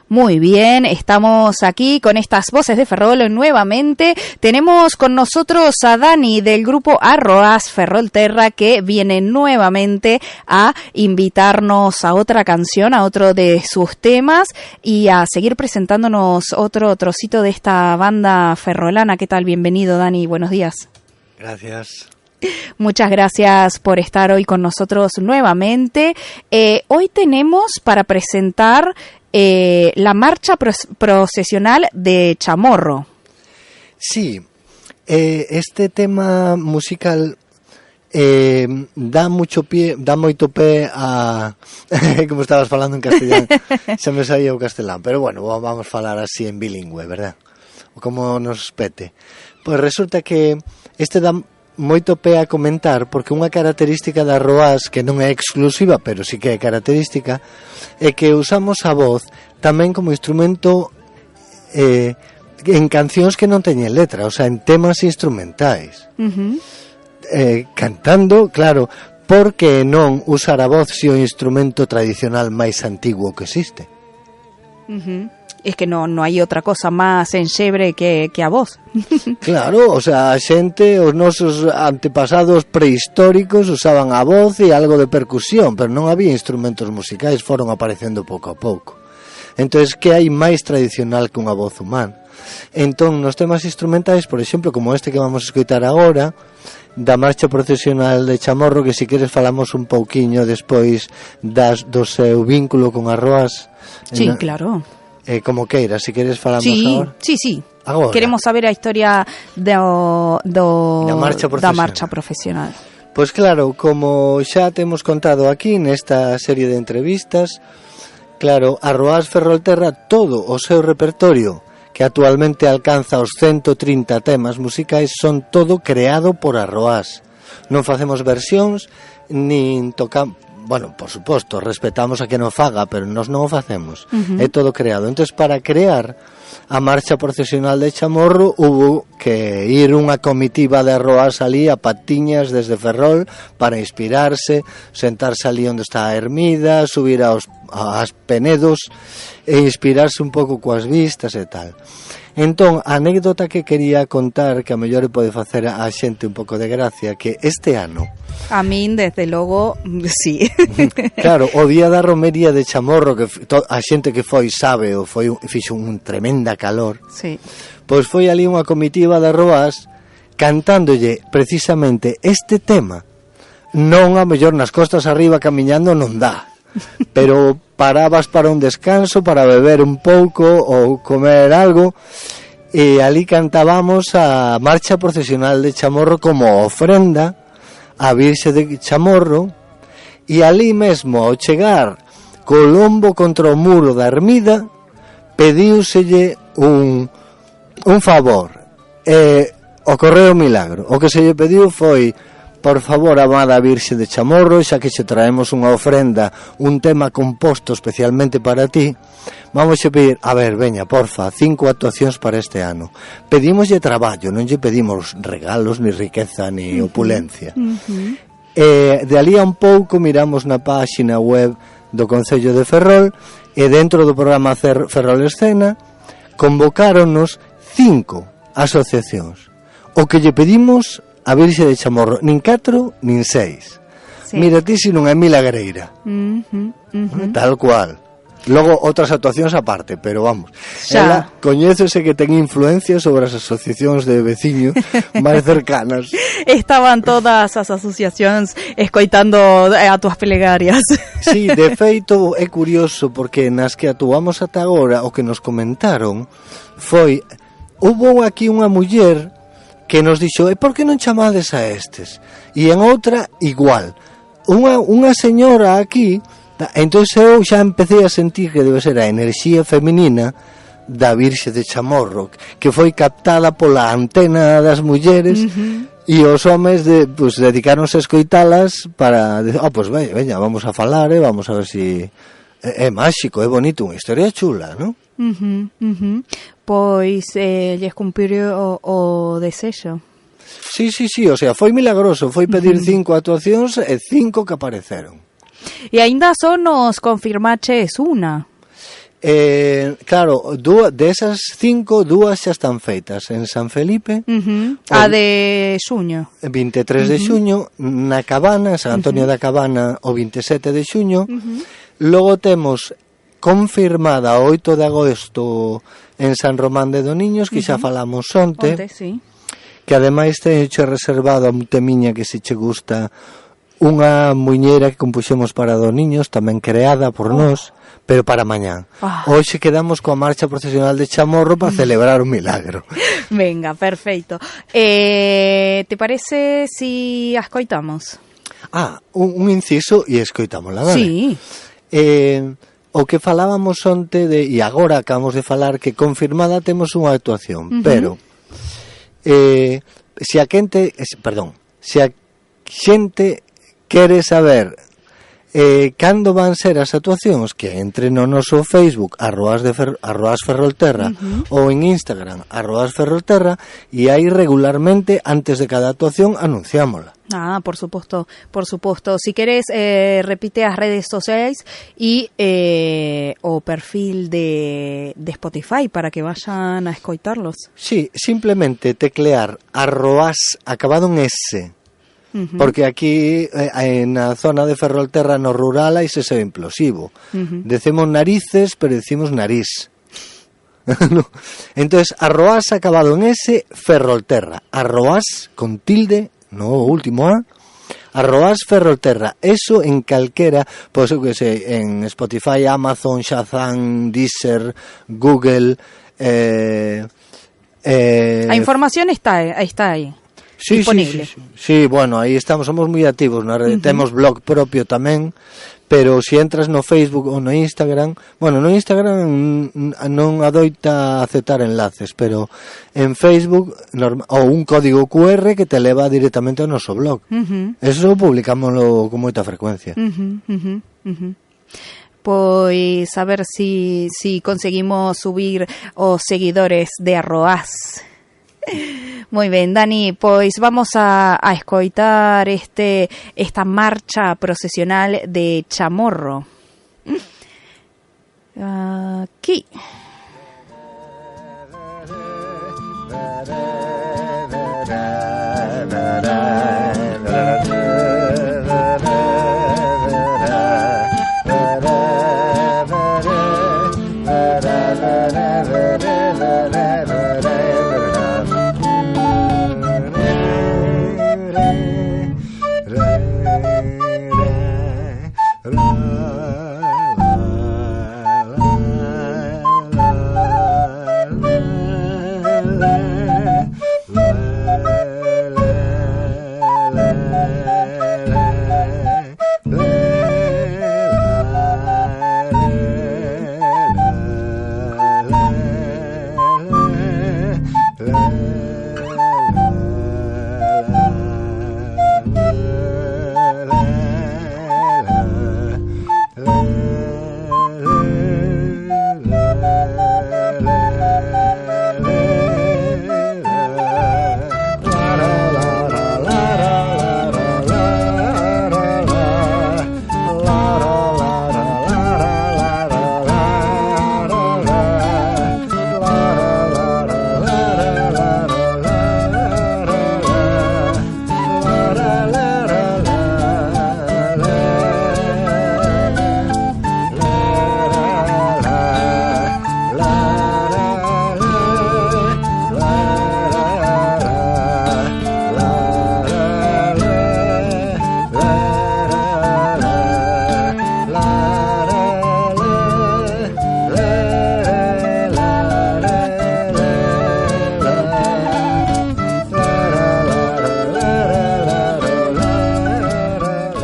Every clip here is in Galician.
Muy bien, estamos aquí con estas voces de Ferrol nuevamente. Tenemos con nosotros a Dani del grupo Arroas Ferrolterra, que viene nuevamente a invitarnos a otra canción, a otro de sus temas y a seguir presentándonos otro trocito de esta banda ferrolana. ¿Qué tal? Bienvenido, Dani. Buenos días. Gracias. Muchas gracias por estar hoy con nosotros nuevamente. Hoy tenemos para presentar la marcha procesional de Chamorro. Sí, este tema musical dá moito pé a como estabas falando en castellán, se me saía o castelán, pero bueno, vamos falar así en bilingüe, verdad? Como nos pete. Pois resulta que este dá moito pé a comentar, porque unha característica da Arroas, que non é exclusiva, pero sí que é característica, é que usamos a voz tamén como instrumento en cancións que non teñen letra, o sea, en temas instrumentais. Cantando, claro, por que non usar a voz se o instrumento tradicional máis antiguo que existe? Es que no hai outra cosa máis enxebre que a voz. Claro, o sea, a xente, os nosos antepasados prehistóricos usaban a voz e algo de percusión, pero non había instrumentos musicais, foron aparecendo pouco a pouco. Entonces, que hai máis tradicional que unha voz humana? Entón, nos temas instrumentais, por exemplo, como este que vamos a escoitar agora, da marcha procesional de Chamorro, que si queres falamos un pouquiño despois do seu vínculo con Arroas. Sí, claro. Como queiras, si queres falamos agora. Sí. Agora. Queremos saber a historia da marcha profesional. Pois claro, como xa temos contado aquí nesta serie de entrevistas, claro, Arroas Ferrolterra, todo o seu repertorio, que actualmente alcanza os 130 temas musicais, son todo creado por Arroas. Non facemos versións, nin tocamos. Bueno, por suposto, respetamos a que non faga, pero nós non o facemos. É todo creado. Entón, para crear a marcha procesional de Chamorro, hubo que ir unha comitiva de Arroas ali a patiñas desde Ferrol para inspirarse, sentarse ali onde está a ermida, subir ás Penedos e inspirarse un pouco coas vistas e tal. Entón, a anécdota que quería contar, que a mellor pode facer a xente un pouco de gracia, que este ano... A min, desde logo, sí. Claro, o día da romería de Chamorro, que a xente que foi sabe, o fixo un tremenda calor. Sí. Pois foi ali unha comitiva de Arroas cantándolle precisamente este tema. Non a mellor nas costas arriba camiñando non dá, pero parabas para un descanso, para beber un pouco ou comer algo, e ali cantábamos a marcha procesional de Chamorro como ofrenda a Virxe de Chamorro, e ali mesmo ao chegar co lombo contra o muro da ermida pediuselle un favor, ocorreu o milagro. O que se lle pediu foi: por favor, amada Virxe de Chamorro, xa que che traemos unha ofrenda, un tema composto especialmente para ti, vamos a pedir, a ver, veña, porfa, 5 actuacións para este ano. Pedímoslle traballo, non lle pedimos regalos, ni riqueza, ni opulencia. De ali a un pouco miramos na páxina web do Concello de Ferrol, e dentro do programa Ferrol Escena convocáronnos 5 asociacións. O que lle pedimos a Virxe de Chamorro, nin 4 nin 6. Sí. Mira ti se non é milagreira. Tal cual. Logo outras actuacións aparte, pero vamos, ela coñécese que ten influencia sobre as asociacións de veciños máis cercanas. Estaban todas as asociacións escoitando a túas plegarias. Sí, de feito é curioso, porque nas que actuamos ata agora, o que nos comentaron foi: hubo aquí unha muller que nos dixo, e por que non chamades a estes? E en outra, igual. Unha señora aquí, entón eu xa empecé a sentir que debe ser a enerxía feminina da Virxe de Chamorro, que foi captada pola antena das mulleres, e os homes dedicáronse a escoitalas para, pois veña, vamos a falar, vamos a ver si... É máxico, é bonito, unha historia chula, non? Pois lles cumpriu o desexo. Sí, o sea, foi milagroso, foi pedir 5 actuacións e 5 que apareceron. E aínda só nos confirmaches unha. Claro, de esas 5, 2 xa están feitas en San Felipe. A de xuño. 23 de xuño, na Cabana, San Antonio da Cabana, o 27 de xuño. Logo temos confirmada o 8 de agosto en San Román de Doniños, que xa falamos onte, sí. Que ademais teño reservado a temiña que se che gusta, unha muñeira que compuxemos para Doniños, tamén creada por nós, pero para mañán. Hoxe quedamos coa marcha procesional de Chamorro para celebrar un milagro. Venga, perfeito. Te parece si ascoitamos? Un inciso e escoitámosla, vale? Sí. O que falábamos onte e agora acabamos de falar que confirmada temos unha actuación, pero se a xente quere saber cando van ser as actuacións, que entre no noso Facebook @ferrolterra ou en Instagram @ferrolterra, e aí regularmente antes de cada actuación anunciámola. Por supuesto. Si querés, repite as redes sociais e o perfil de Spotify para que vayan a escoitarlos. Sí, simplemente teclear acabado en S, porque aquí na zona de Ferrolterra no rural hai ese implosivo. Decimos narices, pero decimos nariz. Entonces, acabado en S, Ferrolterra, con tilde, no último A, @ferrolterra. Eso en calquera, pois eu que sei, en Spotify, Amazon, Shazam, Deezer, Google. La información está ahí. Sí, disponible. Sí, bueno, aí estamos, somos moi activos na rede, temos blog propio tamén, pero se entras no Facebook ou no Instagram, no Instagram non adoita aceptar enlaces, pero en Facebook ou un código QR que te leva directamente ao noso blog. Eso publicámoslo con moita frecuencia. Pois a ver si conseguimos subir os seguidores de Arroaz. Moi ben, Dani, pois vamos a escoitar esta marcha procesional de Chamorro. Aquí.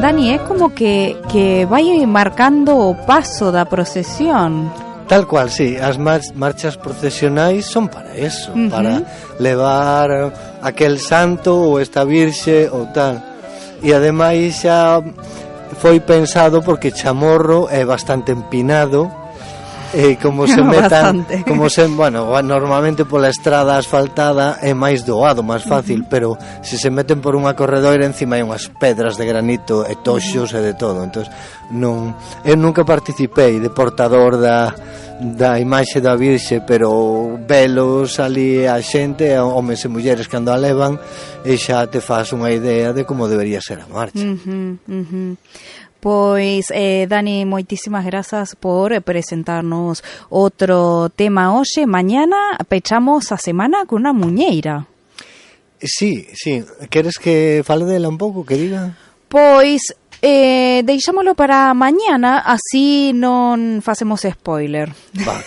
Dani, é como que vai marcando o paso da procesión. Tal cual, sí, as marchas procesionais son para eso, para levar aquel santo ou esta virxe ou tal. E ademais xa foi pensado porque Chamorro é bastante empinado, como se metan, normalmente pola estrada asfaltada é máis doado, máis fácil, pero se se meten por unha corredoira encima hai unhas pedras de granito e toxos e de todo. Entón, eu nunca participei de portador da imaxe da Virxe, pero velos ali a xente, homes e mulleres que ando a levan, e xa te faz unha idea de como debería ser a marcha. Pois, Dani, moitísimas grazas por presentarnos outro tema hoxe. Mañana pechamos a semana con unha muñeira. Sí, queres que fale dela un pouco, que diga? Pois, deixámoslo para mañana, así non facemos spoiler.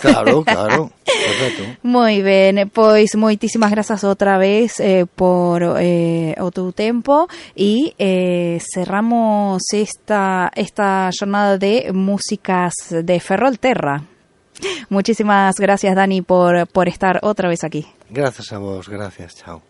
Claro, perfecto. Moi ben, pois moitísimas grazas outra vez por o teu tempo e cerramos esta xornada de músicas de Ferrolterra. Muchísimas gracias, Dani, por estar outra vez aquí. Gracias a vos, gracias, chao.